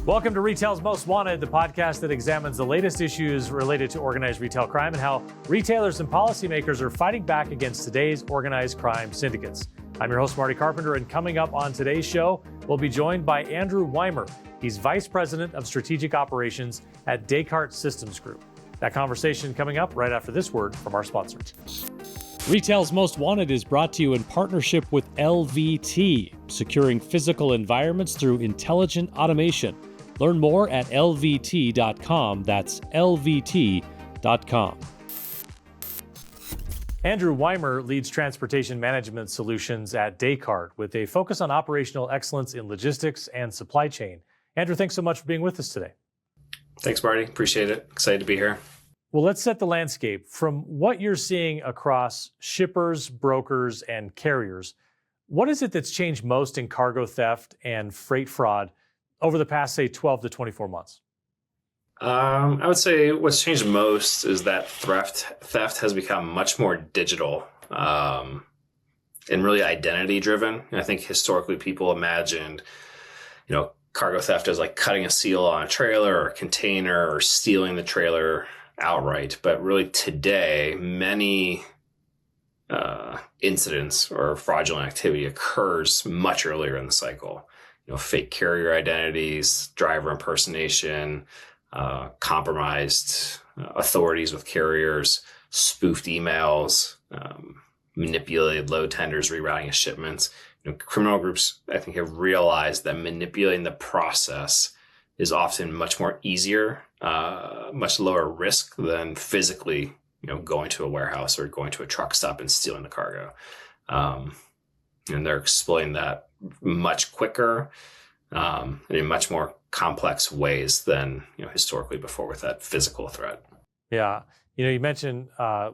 Welcome to Retail's Most Wanted, the podcast that examines the latest issues related to organized retail crime and how retailers and policymakers are fighting back against today's organized crime syndicates. I'm your host, Marty Carpenter, and coming up on today's show, we'll be joined by Andrew Wimer. He's Vice President of Strategic Operations at Descartes Systems Group. That conversation coming up right after this word from our sponsor. Retail's Most Wanted is brought to you in partnership with LVT, securing physical environments through intelligent automation. Learn more at lvt.com. That's lvt.com. Andrew Wimer leads transportation management solutions at Descartes with a focus on operational excellence in logistics and supply chain. Andrew, thanks so much for being with us today. Thanks, Marty. Appreciate it. Excited to be here. Well, let's set the landscape. From what you're seeing across shippers, brokers, and carriers, what is it that's changed most in cargo theft and freight fraud over the past, say, 12 to 24 months? I would say what's changed most is that theft has become much more digital and really identity driven. And I think historically people imagined, cargo theft as like cutting a seal on a trailer or a container or stealing the trailer outright. But really today, many incidents or fraudulent activity occurs much earlier in the cycle. Fake carrier identities, driver impersonation, compromised authorities with carriers, spoofed emails, manipulated load tenders, rerouting of shipments. Criminal groups, I think, have realized that manipulating the process is often much more easier, much lower risk than physically, going to a warehouse or going to a truck stop and stealing the cargo. And they're exploiting that much quicker and in much more complex ways than historically before with that physical threat. Yeah. You mentioned,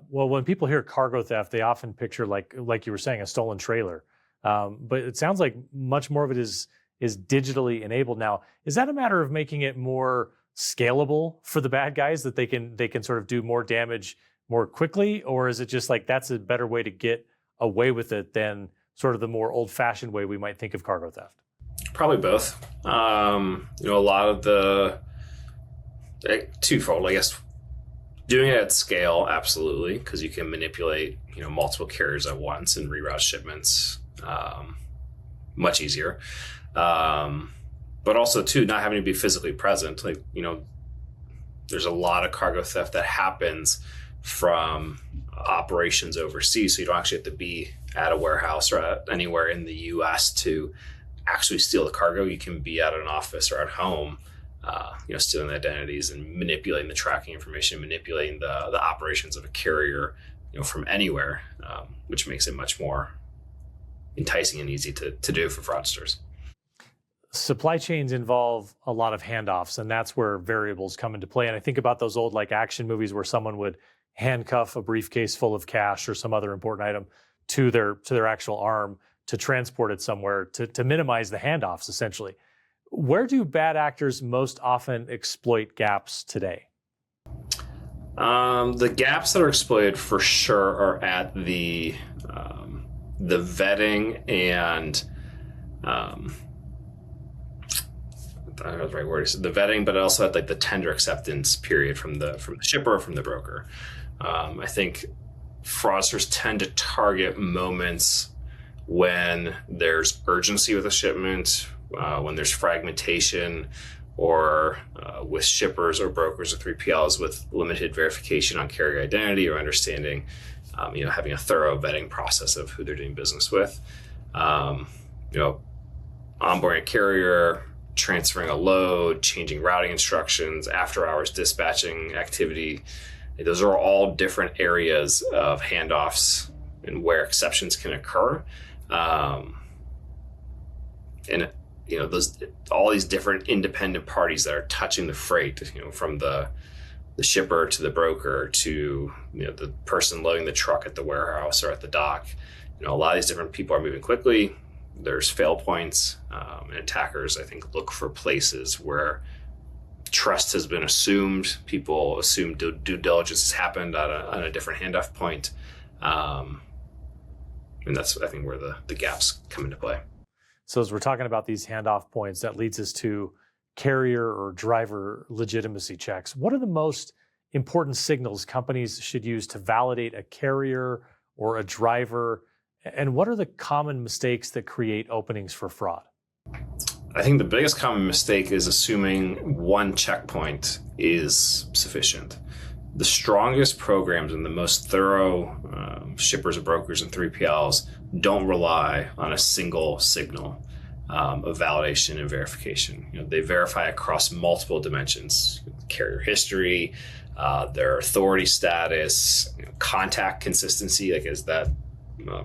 when people hear cargo theft, they often picture like you were saying, a stolen trailer. But it sounds like much more of it is digitally enabled now. Is that a matter of making it more scalable for the bad guys, that they can sort of do more damage more quickly? Or is it just like that's a better way to get away with it than sort of the more old-fashioned way we might think of cargo theft? Probably both. A lot of the twofold, I guess. Doing it at scale, absolutely, because you can manipulate, multiple carriers at once and reroute shipments much easier. But also, too, not having to be physically present. There's a lot of cargo theft that happens from operations overseas, so you don't actually have to be at a warehouse or anywhere in the U.S. to actually steal the cargo. You can be at an office or at home, stealing the identities and manipulating the tracking information, manipulating the operations of a carrier, from anywhere, which makes it much more enticing and easy to do for fraudsters. Supply chains involve a lot of handoffs, and that's where variables come into play. And I think about those old action movies where someone would handcuff a briefcase full of cash or some other important item to their actual arm to transport it somewhere to minimize the handoffs, essentially. Where do bad actors most often exploit gaps today? The gaps that are exploited for sure are at the vetting and I don't know the right word. The vetting, but also at the tender acceptance period from the shipper or from the broker. I think fraudsters tend to target moments when there's urgency with a shipment, when there's fragmentation, or with shippers or brokers or 3PLs with limited verification on carrier identity or understanding, having a thorough vetting process of who they're doing business with. Onboarding a carrier, transferring a load, changing routing instructions, after hours dispatching activity. Those are all different areas of handoffs and where exceptions can occur. All these different independent parties that are touching the freight, from the shipper to the broker to, the person loading the truck at the warehouse or at the dock. A lot of these different people are moving quickly. There's fail points, and attackers, I think, look for places where trust has been assumed. People assume due diligence has happened on a different handoff point. And that's, I think, where the gaps come into play. So as we're talking about these handoff points, that leads us to carrier or driver legitimacy checks. What are the most important signals companies should use to validate a carrier or a driver? And what are the common mistakes that create openings for fraud? I think the biggest common mistake is assuming one checkpoint is sufficient. The strongest programs and the most thorough shippers and brokers and 3PLs don't rely on a single signal of validation and verification. They verify across multiple dimensions: carrier history, their authority status, contact consistency. Like, is that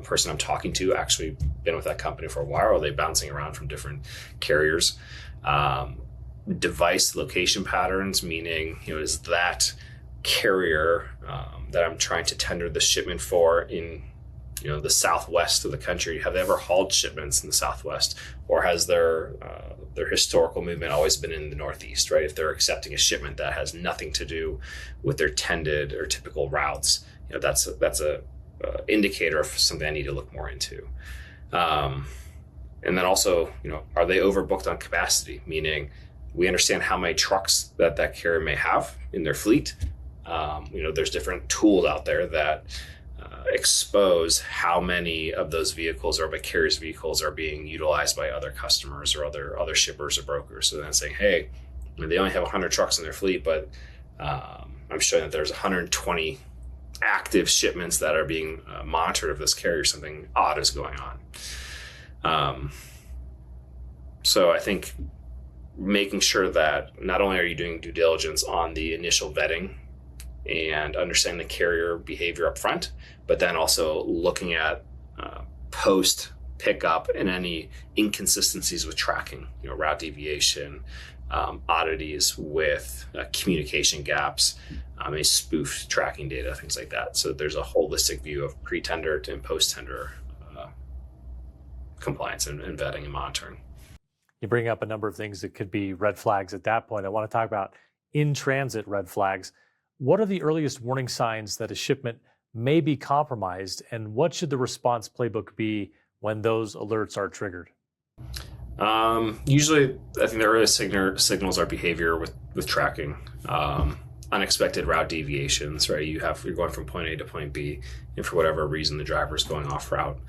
person I'm talking to actually been with that company for a while? Or are they bouncing around from different carriers? Device location patterns, meaning, is that carrier that I'm trying to tender the shipment for in the southwest of the country, have they ever hauled shipments in the southwest, or has their historical movement always been in the northeast? Right? If they're accepting a shipment that has nothing to do with their tended or typical routes, that's a indicator of something I need to look more into. And then also, are they overbooked on capacity? Meaning, we understand how many trucks that carrier may have in their fleet. There's different tools out there that expose how many of those vehicles or by carriers' vehicles are being utilized by other customers or other shippers or brokers. So then saying, hey, they only have 100 trucks in their fleet, but I'm showing that there's 120 active shipments that are being monitored of this carrier. Something odd is going on. So I think making sure that not only are you doing due diligence on the initial vetting and understanding the carrier behavior up front, but then also looking at post pickup and any inconsistencies with tracking, route deviation, oddities with communication gaps, a spoofed tracking data, things like that. So there's a holistic view of pre-tender and post-tender compliance and vetting and monitoring. You bring up a number of things that could be red flags at that point. I want to talk about in-transit red flags. What are the earliest warning signs that a shipment may be compromised, and what should the response playbook be when those alerts are triggered? Usually, I think the earliest signals are behavior with tracking. Unexpected route deviations, right? You're going from point A to point B, and for whatever reason, the driver's going off route.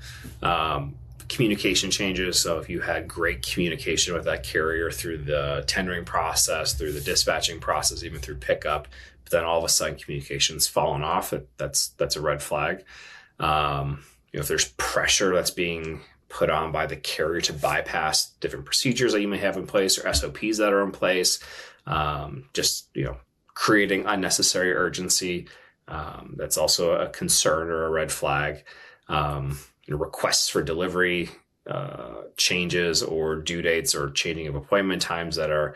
Communication changes. So if you had great communication with that carrier through the tendering process, through the dispatching process, even through pickup, but then all of a sudden communication's fallen off, that's a red flag. If there's pressure that's being put on by the carrier to bypass different procedures that you may have in place or SOPs that are in place, creating unnecessary urgency, that's also a concern or a red flag. Requests for delivery changes or due dates or changing of appointment times that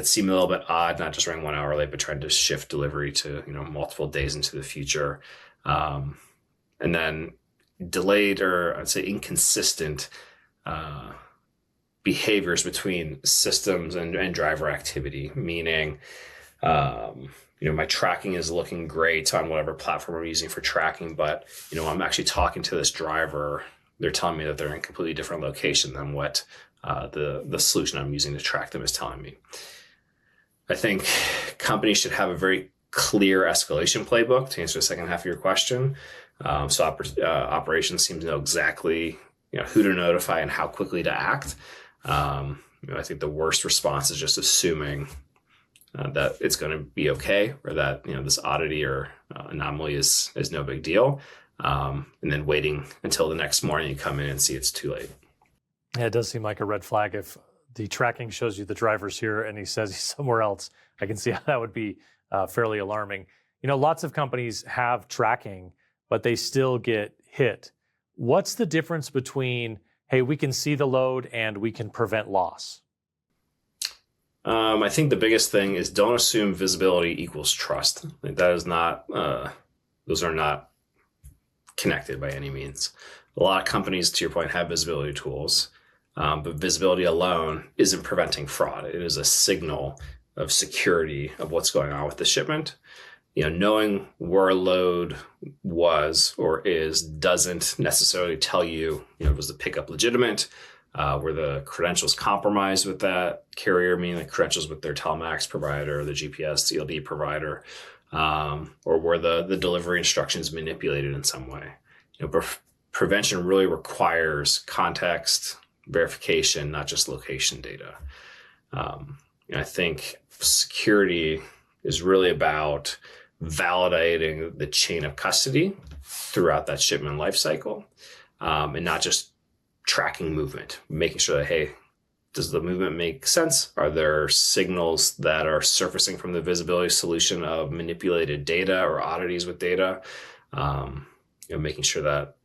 seem a little bit odd, not just running 1 hour late, but trying to shift delivery to multiple days into the future. And then delayed, or I'd say inconsistent behaviors between systems and driver activity, meaning my tracking is looking great on whatever platform I'm using for tracking, but I'm actually talking to this driver. They're telling me that they're in a completely different location than what the solution I'm using to track them is telling me. I think companies should have a very clear escalation playbook to answer the second half of your question. So operations seem to know exactly who to notify and how quickly to act. I think the worst response is just assuming that it's going to be okay, or that this oddity or anomaly is no big deal, and then waiting until the next morning you come in and see it's too late. Yeah, it does seem like a red flag if the tracking shows you the driver's here and he says he's somewhere else. I can see how that would be fairly alarming. Lots of companies have tracking, but they still get hit. What's the difference between, hey, we can see the load and we can prevent loss? I think the biggest thing is don't assume visibility equals trust. That is not, those are not connected by any means. A lot of companies, to your point, have visibility tools, but visibility alone isn't preventing fraud. It is a signal of security of what's going on with the shipment. Knowing where a load was or is doesn't necessarily tell you, was the pickup legitimate? were the credentials compromised with that carrier, meaning the credentials with their telematics provider or the GPS ELD provider, or were the delivery instructions manipulated in some way? Prevention really requires context, verification, not just location data. I think security is really about validating the chain of custody throughout that shipment lifecycle, and not just tracking movement, making sure that, hey, does the movement make sense? Are there signals that are surfacing from the visibility solution of manipulated data or oddities with data? Making sure that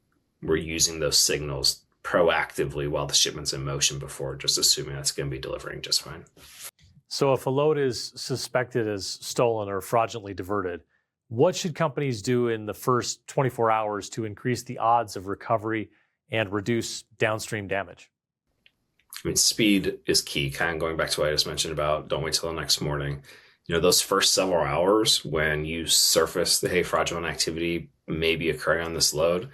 we're using those signals proactively while the shipment's in motion before just assuming that's going to be delivering just fine. So if a load is suspected as stolen or fraudulently diverted, what should companies do in the first 24 hours to increase the odds of recovery and reduce downstream damage? I mean, speed is key, kind of going back to what I just mentioned about don't wait till the next morning. Those first several hours when you surface the, hey, fraudulent activity may be occurring on this load,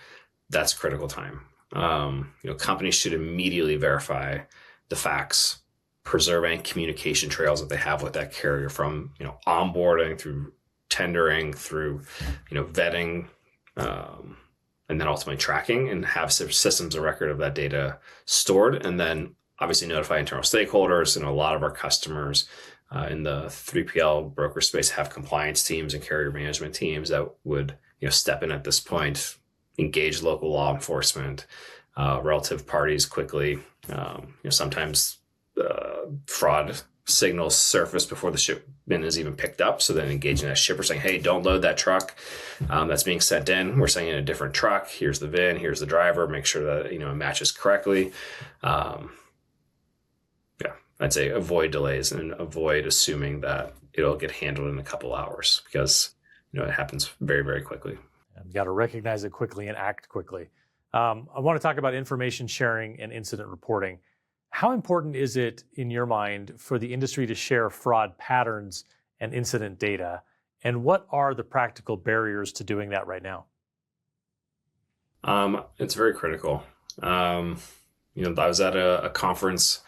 that's critical time. Companies should immediately verify the facts, preserve any communication trails that they have with that carrier from, onboarding through tendering through, vetting, and then ultimately tracking, and have systems of record of that data stored, and then obviously notify internal stakeholders. And a lot of our customers in the 3PL broker space have compliance teams and carrier management teams that would step in at this point, engage local law enforcement, relative parties quickly. Sometimes fraud signals surface before the shipment is even picked up. So then engaging that shipper saying, hey, don't load that truck that's being sent in. We're sending in a different truck. Here's the VIN, here's the driver, make sure that, it matches correctly. I'd say avoid delays and avoid assuming that it'll get handled in a couple hours, because, it happens very, very quickly. You got to recognize it quickly and act quickly. I want to talk about information sharing and incident reporting. How important is it, in your mind, for the industry to share fraud patterns and incident data? And what are the practical barriers to doing that right now? It's very critical. I was at a conference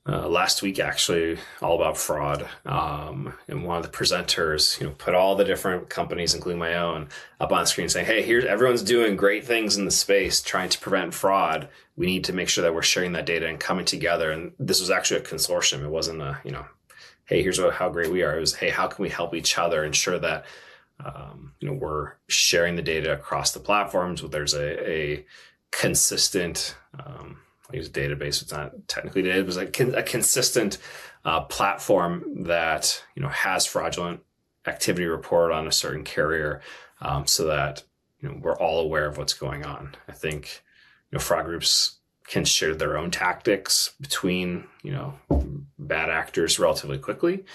last week, actually, all about fraud. And one of the presenters, put all the different companies, including my own, up on the screen saying, hey, everyone's doing great things in the space trying to prevent fraud. We need to make sure that we're sharing that data and coming together. And this was actually a consortium. It wasn't hey, here's how great we are. It was, hey, how can we help each other ensure that, we're sharing the data across the platforms, where there's a consistent, I use database. It's not technically data, but it's a consistent platform that has fraudulent activity reported on a certain carrier, so that we're all aware of what's going on. I think fraud groups can share their own tactics between bad actors relatively quickly.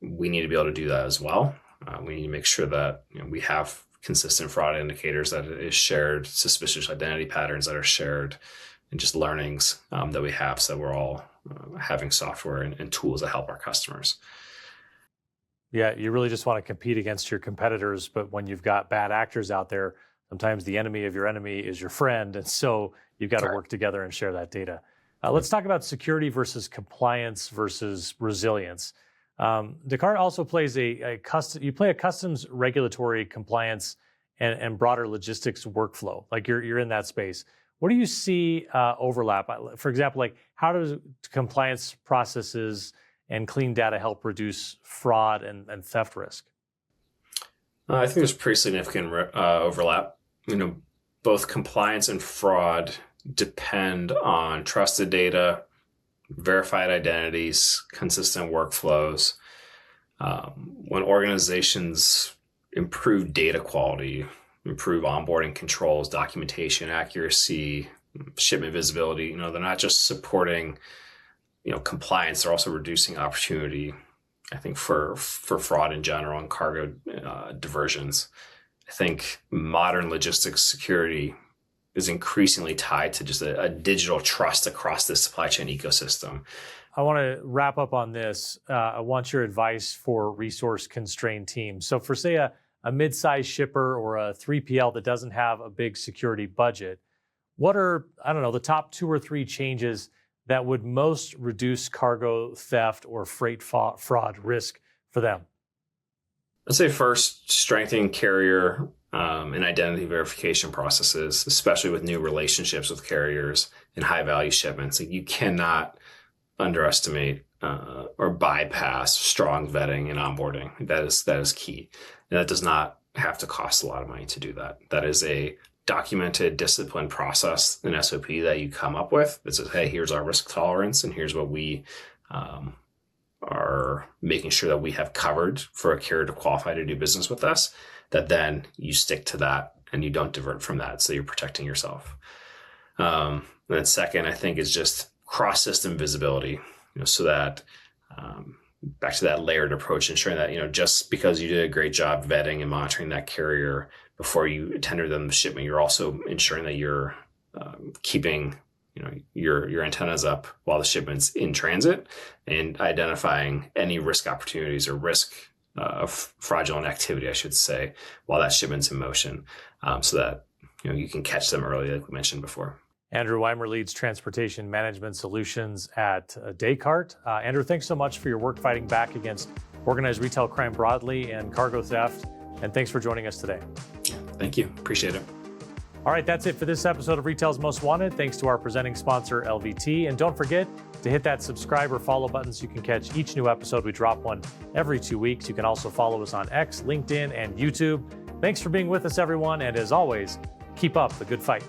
We need to be able to do that as well. We need to make sure that we have consistent fraud indicators that is shared, suspicious identity patterns that are shared, and just learnings that we have, so that we're all having software and tools that help our customers. Yeah, you really just want to compete against your competitors, but when you've got bad actors out there, sometimes the enemy of your enemy is your friend, and so you've got to work together and share that data. Let's talk about security versus compliance versus resilience. Descartes also plays you play a customs regulatory compliance and broader logistics workflow. Like you're in that space. What do you see overlap? For example, like how does compliance processes and clean data help reduce fraud and theft risk? I think there's pretty significant overlap. Both compliance and fraud depend on trusted data, verified identities, consistent workflows. When organizations improve data quality, improve onboarding controls, documentation accuracy, shipment visibility, they're not just supporting, compliance, they're also reducing opportunity, I think, for fraud in general and cargo diversions. I think modern logistics security is increasingly tied to just a digital trust across the supply chain ecosystem. I want to wrap up on this. I want your advice for resource-constrained teams. So for, say, a mid-sized shipper or a 3PL that doesn't have a big security budget, what are, I don't know, the top 2 or 3 changes that would most reduce cargo theft or freight fraud risk for them? I'd say first, strengthening carrier and identity verification processes, especially with new relationships with carriers and high value shipments. Like, you cannot underestimate or bypass strong vetting and onboarding. That is key. And that does not have to cost a lot of money to do that. That is a documented, disciplined process, an SOP that you come up with that says, hey, here's our risk tolerance, and here's what we are making sure that we have covered for a carrier to qualify to do business with us, that then you stick to that and you don't divert from that. So you're protecting yourself. And then second, I think, is just cross-system visibility, so that back to that layered approach, ensuring that, just because you did a great job vetting and monitoring that carrier before you tender them the shipment, you're also ensuring that you're keeping your antennas up while the shipment's in transit, and identifying any risk opportunities or risk of fraudulent activity, I should say, while that shipment's in motion, so that you can catch them early, like we mentioned before. Andrew Wimer leads Transportation Management Solutions at Descartes. Andrew, thanks so much for your work fighting back against organized retail crime broadly and cargo theft, and thanks for joining us today. Yeah, thank you. Appreciate it. All right, that's it for this episode of Retail's Most Wanted. Thanks to our presenting sponsor, LVT. And don't forget to hit that subscribe or follow button so you can catch each new episode. We drop one every 2 weeks. You can also follow us on X, LinkedIn, and YouTube. Thanks for being with us, everyone. And as always, keep up the good fight.